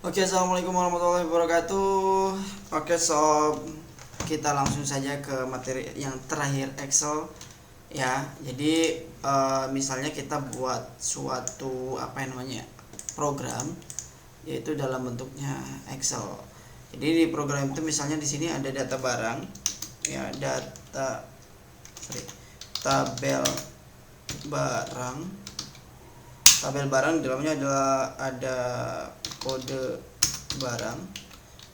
Oke, assalamualaikum warahmatullahi wabarakatuh. Oke, sob, kita langsung saja ke materi yang terakhir, Excel. Ya, jadi misalnya kita buat suatu program, yaitu dalam bentuknya Excel. Jadi di program itu misalnya di sini ada data barang, ya, tabel barang. Tabel barang di dalamnya ada kode barang,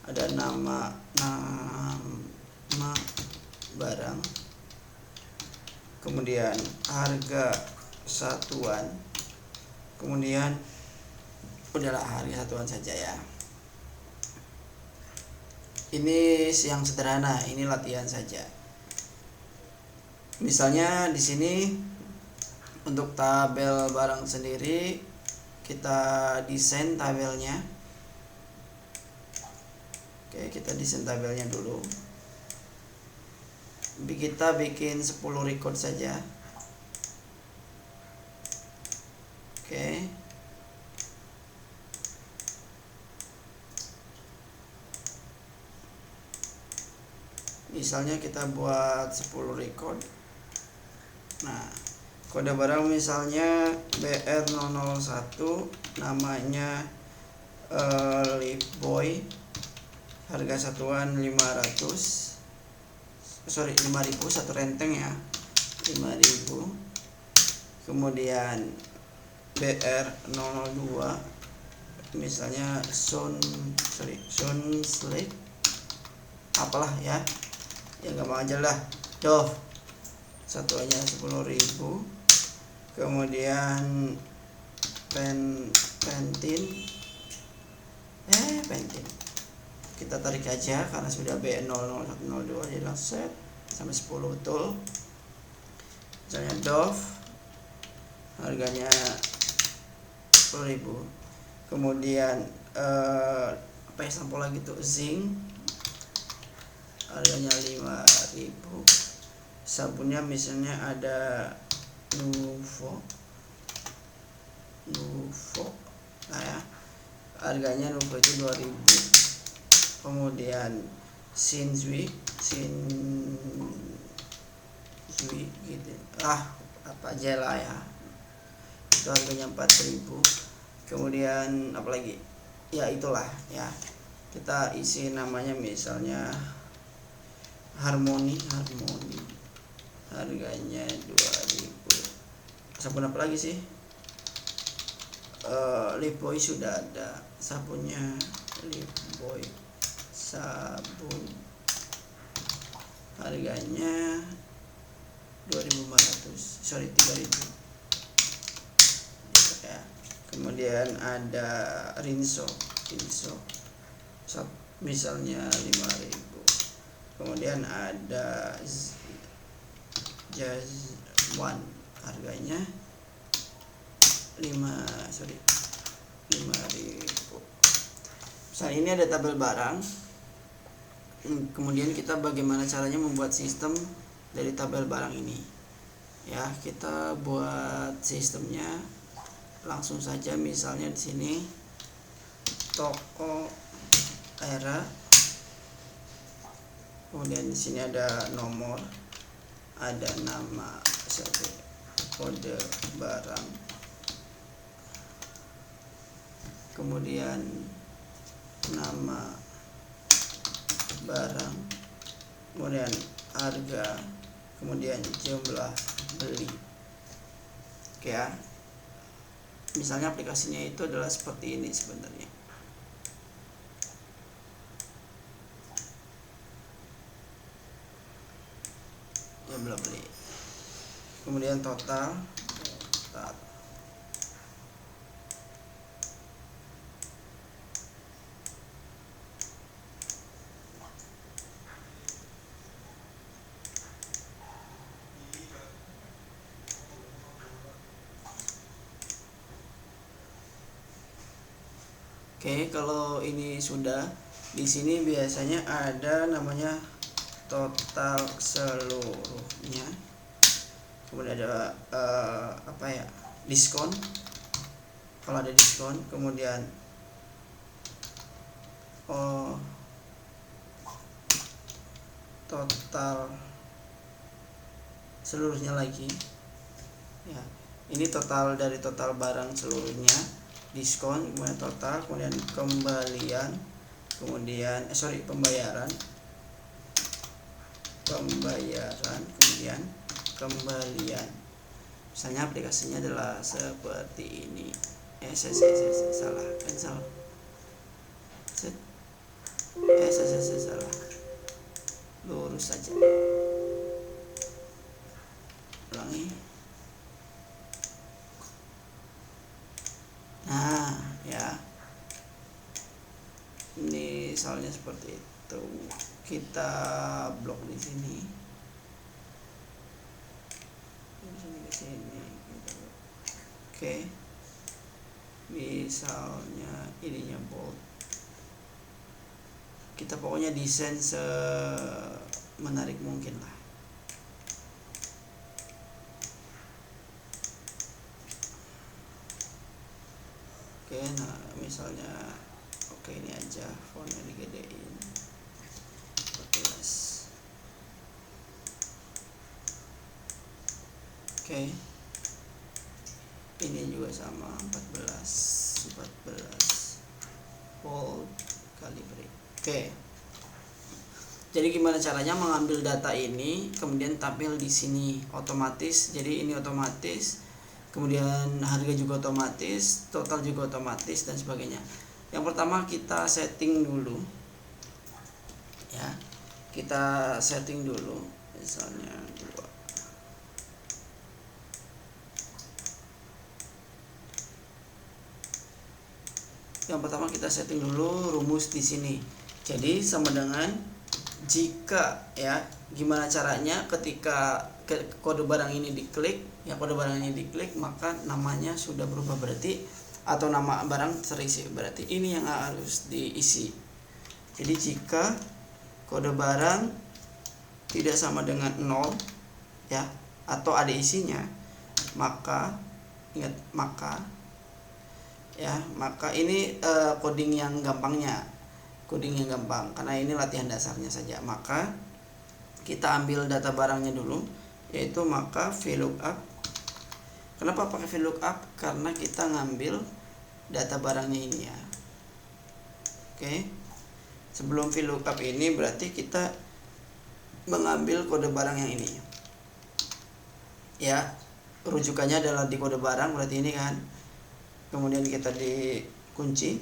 ada nama barang, kemudian harga satuan, kemudian udahlah harga satuan saja ya. Ini yang sederhana, ini latihan saja. Misalnya di sini untuk tabel barang sendiri kita desain tabelnya. Oke, kita desain tabelnya dulu. Kita bikin 10 record saja. Oke. Misalnya kita buat 10 record. Nah, kode barang misalnya BR001, namanya Lifboy, harga satuan 500, 5.000, satu renteng ya, 5.000. Kemudian BR002 misalnya Sunslip, apalah ya, yang gampang aja lah, Dove, satuannya 10.000. Kemudian Pentin kita tarik aja karena sudah B00102, jadi langsung set sampai 10 betul. Misalnya Dove, harganya 10.000. Kemudian sampul lagi tuh Zinc, harganya 5.000. Sabunnya misalnya ada Nuvo, nah ya, harganya Nuvo itu 2.000. Kemudian Shinzui gitu, apa aja lah ya, itu harganya 4.000. Kemudian apalagi ya, itulah ya, kita isi namanya misalnya Harmoni, harganya 2.000. Sabun apa lagi sih? Lifboy sudah ada sabunnya, Lifboy sabun, harganya 3.000 ya. Kemudian ada Rinso misalnya 5.000. Kemudian ada Jazwan, harganya 5.000. Misalnya ini ada tabel barang. Kemudian kita bagaimana caranya membuat sistem dari tabel barang ini ya. Kita buat sistemnya langsung saja. Misalnya di sini toko era, kemudian di sini ada nomor, ada nama, kode barang, kemudian nama barang, kemudian harga, kemudian jumlah beli. Oke ya, misalnya aplikasinya itu adalah seperti ini sebenarnya. Jumlah beli, kemudian total. Oke, kalau ini sudah, di sini biasanya ada namanya total seluruhnya. Kemudian ada diskon, kalau ada diskon. Kemudian total seluruhnya lagi ya. Ini total dari total barang seluruhnya, diskon, kemudian total, kemudian kembalian, kemudian pembayaran, kemudian kembalian. Misalnya aplikasinya adalah seperti ini. Salah, cancel. Salah. Lurus saja. Ulangi. Nah, ya. Ini misalnya seperti itu. Kita blok di sini. Di sini. Oke. Misalnya ininya bold. Kita pokoknya desain semenarik mungkin lah. Oke, nah misalnya ini aja fontnya digedein 14. Oke, ini juga sama 14 bold calibrate. Oke, jadi gimana caranya mengambil data ini kemudian tampil di sini otomatis. Jadi ini otomatis, kemudian harga juga otomatis, total juga otomatis dan sebagainya. Yang pertama kita setting dulu ya, kita setting dulu misalnya 2. Yang pertama kita setting dulu rumus di sini. Jadi sama dengan jika ya, gimana caranya ketika kode barang ini diklik ya, kode barang ini diklik maka namanya sudah berubah berarti, atau nama barang terisi berarti ini yang harus diisi. Jadi jika kode barang tidak sama dengan 0 ya, atau ada isinya, maka ingat maka ini coding yang gampangnya, coding yang gampang karena ini latihan dasarnya saja. Maka kita ambil data barangnya dulu, yaitu maka VLOOKUP. Kenapa pakai VLOOKUP? Karena kita ngambil data barangnya ini ya. Oke, sebelum VLOOKUP ini berarti kita mengambil kode barang yang ini ya, rujukannya adalah di kode barang, berarti ini kan. Kemudian kita dikunci,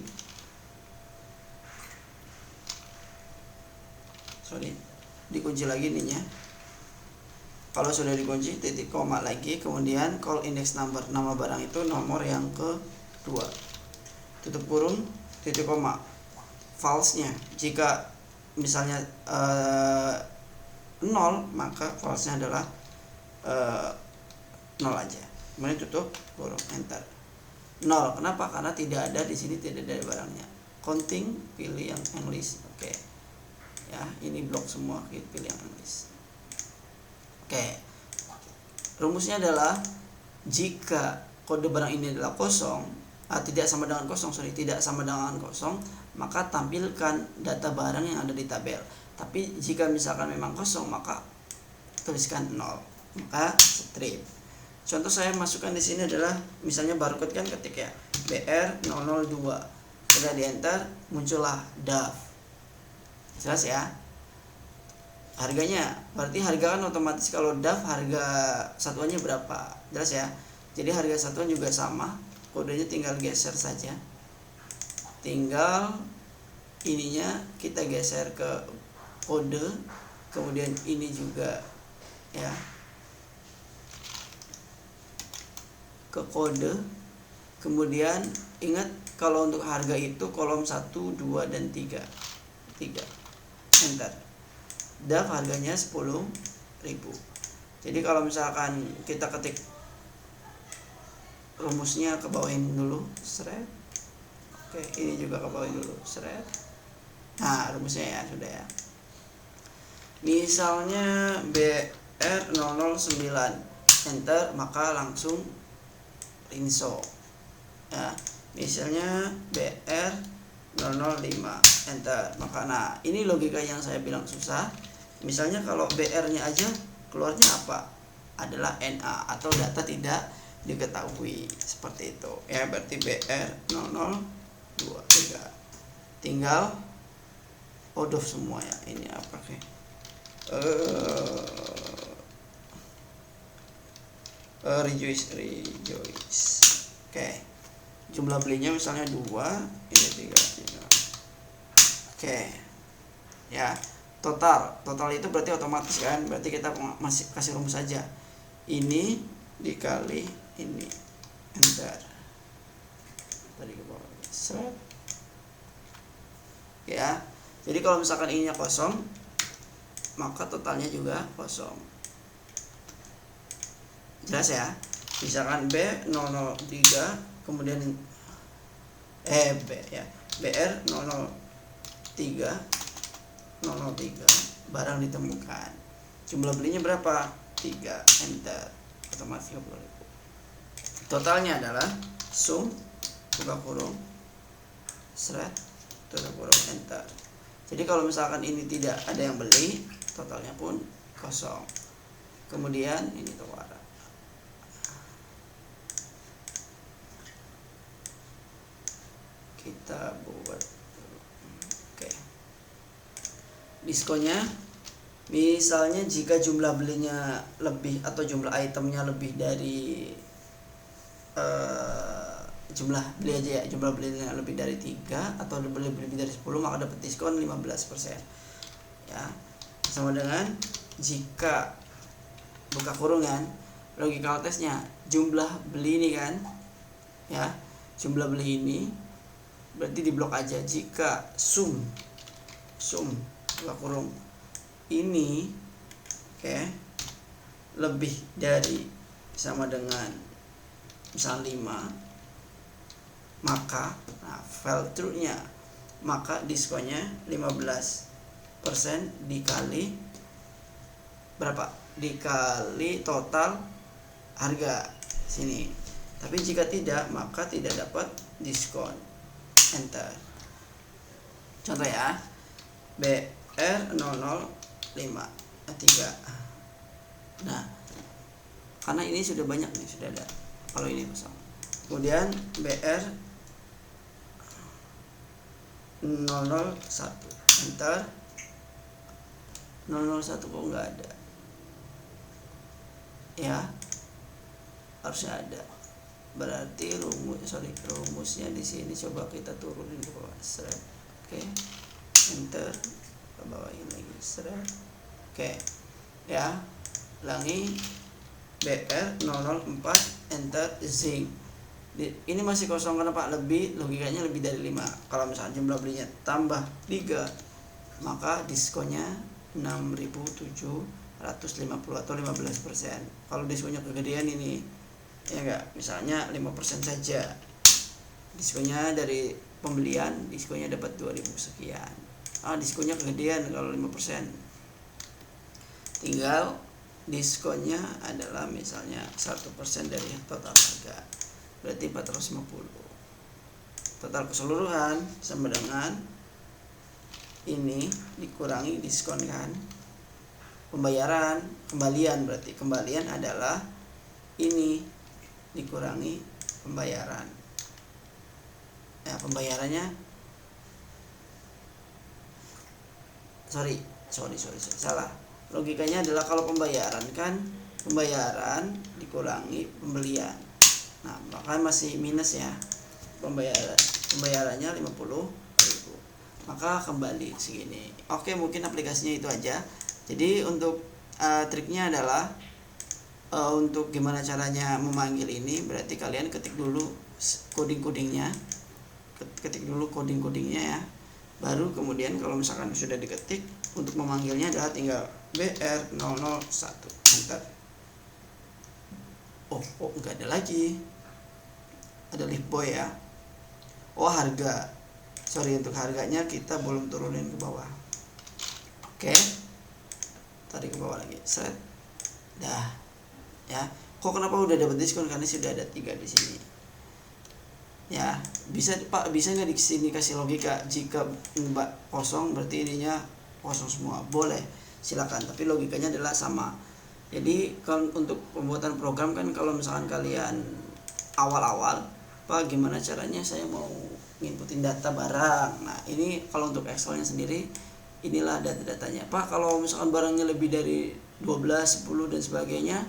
dikunci lagi ininya. Kalau sudah dikunci, titik koma lagi, kemudian call index number, nama barang itu nomor yang kedua, tutup kurung, titik koma, false-nya. Jika misalnya 0, maka false-nya adalah 0 aja. Kemudian tutup kurung, enter. 0. Kenapa? Karena tidak ada di sini, tidak ada barangnya. Counting, pilih yang English. Oke. Ya, ini blok semua, kita pilih yang English. Oke. Rumusnya adalah jika kode barang ini adalah kosong, tidak sama dengan kosong, maka tampilkan data barang yang ada di tabel. Tapi jika misalkan memang kosong, maka tuliskan 0, maka strip. Contoh saya masukkan di sini adalah misalnya barcode kan, ketik ya BR002, sudah di enter, muncullah DAF. Jelas ya harganya, berarti harga kan otomatis kalau DAF harga satuannya berapa, jelas ya. Jadi harga satuan juga sama, kodenya tinggal geser saja, tinggal ininya kita geser ke kode, kemudian ini juga ya ke kode. Kemudian ingat kalau untuk harga itu kolom 1, 2 dan 3, enter. DAF harganya 10.000. Jadi kalau misalkan kita ketik rumusnya, ke bawahin dulu seret. Oke, ini juga ke bawahin dulu seret. Nah rumusnya ya sudah ya. Misalnya BR009, enter, maka langsung rinso ya. Misalnya BR 005 enter. Maka nah ini logika yang saya bilang susah. Misalnya kalau BR nya aja keluarnya apa? Adalah NA atau data tidak diketahui, seperti itu ya. Berarti BR 0023 tinggal out of semua ya. Ini apa kayak rejoice. Oke. Jumlah belinya misalnya 2, ini 3. Oke. Ya, total itu berarti otomatis kan? Berarti kita masih kasih rumus saja. Ini dikali ini. Enter. Tadi ke bawah. Set. Ya. Jadi kalau misalkan ininya kosong, maka totalnya juga kosong. Jelas ya? Misalkan B003 kemudian B ya. BR 003 barang ditemukan. Jumlah belinya berapa? 3. Enter. Otomatis 30.000. Totalnya adalah sum buka kurung seret tutup kurung enter. Jadi kalau misalkan ini tidak ada yang beli, totalnya pun kosong. Kemudian ini tawara. Kita buat oke. Diskonnya misalnya jika jumlah belinya lebih atau jumlah itemnya lebih dari jumlah beli aja ya, jumlah belinya lebih dari 3 atau lebih dari 10, maka dapat diskon 15% ya. Sama dengan jika buka kurungan, logika tesnya jumlah beli ini kan ya, jumlah beli ini berarti diblok aja. Jika sum buka kurung ini lebih dari sama dengan misal 5, maka file true-nya maka diskonnya 15% dikali berapa? Dikali total harga sini. Tapi jika tidak, maka tidak dapat diskon. Enter. Contoh ya, BR 005 3. Nah, karena ini sudah banyak nih, sudah ada. Kalau ini kosong. Kemudian BR 001 enter. 001 kok nggak ada ya, harusnya ada. Berarti rumusnya di sini coba kita turunin ke bawah. Oke. Enter. Ke bawahin lagi. Oke. Ya. Ulangi. BR 004 enter zinc. Ini masih kosong karena Pak lebih, logikanya lebih dari 5. Kalau misalnya jumlah belinya tambah 3, maka diskonnya 6.750 atau 15%. Kalau diskonnya kegedean ini ya enggak, misalnya 5% saja. Diskonnya dari pembelian, diskonnya dapat 2.000 sekian. Diskonnya kegedean kalau 5%. Tinggal diskonnya adalah misalnya 1% dari total harga. Berarti 450. Total keseluruhan sama dengan ini dikurangi diskon kan. Kembalian berarti kembalian adalah ini dikurangi pembayaran. Ya, pembayarannya sorry, salah. Logikanya adalah kalau pembayaran kan pembayaran dikurangi pembelian. Nah, maka masih minus ya. Pembayarannya 50.000. Maka kembali segini. Oke, mungkin aplikasinya itu aja. Jadi untuk triknya adalah untuk gimana caranya memanggil ini, berarti kalian ketik dulu coding-codingnya. Ya. Baru kemudian kalau misalkan sudah diketik, untuk memanggilnya adalah tinggal BR001 enter. Oh enggak ada lagi, ada lift boy ya. Harga, untuk harganya kita belum turunin ke bawah. Oke, tarik ke bawah lagi, dah ya. Kok kenapa udah dapat diskon? Karena sudah ada 3 di sini. Ya, bisa Pak, bisa nggak di sini kasih logika, jika Mbak kosong berarti ininya kosong semua, boleh, silakan, tapi logikanya adalah sama. Jadi kalau untuk pembuatan program kan, kalau misalkan kalian awal-awal, Pak gimana caranya saya mau nginputin data barang. Nah ini kalau untuk Excelnya sendiri, inilah data-datanya Pak. Kalau misalkan barangnya lebih dari 12, 10 dan sebagainya,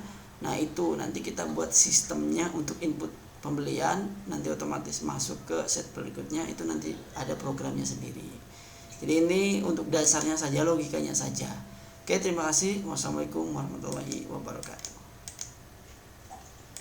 nah itu nanti kita buat sistemnya untuk input pembelian, nanti otomatis masuk ke set berikutnya, itu nanti ada programnya sendiri. Jadi ini untuk dasarnya saja, logikanya saja. Oke, terima kasih. Wassalamualaikum warahmatullahi wabarakatuh.